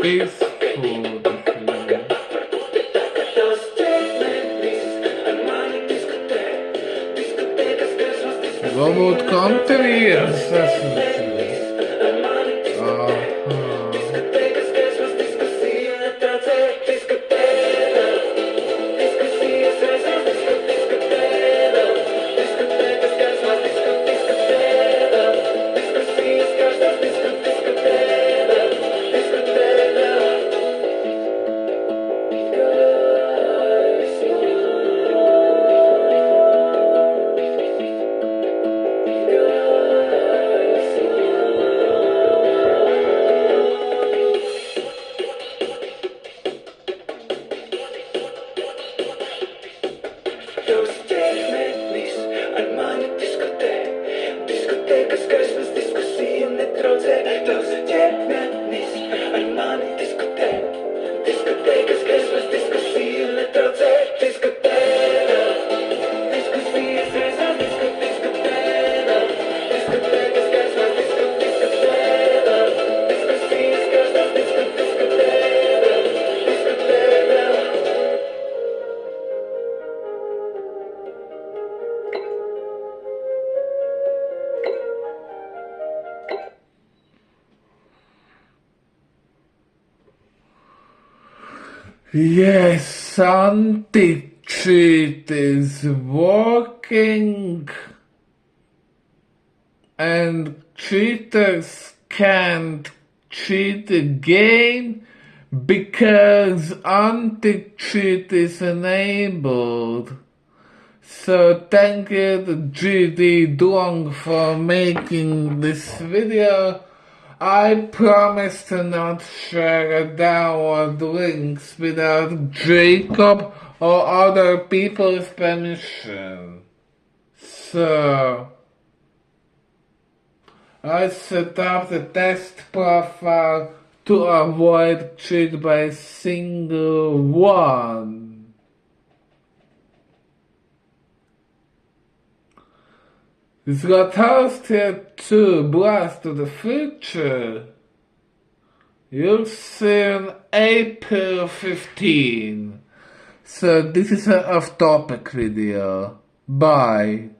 peaceful. Robot country, Dyskotekas gaismas, diskusija netraucē. Tavs ķermenis ar mani diskutē. Diskotekas gaismas, diskusija netraucē. Diskutēra, diskusijas reizes diskutēra. Diskotekas gaismas, diskutēra. Diskusijas gaismas, diskutēra. Diskutēra. Yes, anti-cheat is working, and cheaters can't cheat again because anti-cheat is enabled. So thank you to GD Duong for making this video. I promise to not share download links without Jacob or other people's permission. So, I set up the test profile to avoid cheat by single one. It's got host here too, Blast to the Future. You'll see on April 15. So this is an off-topic video. Bye.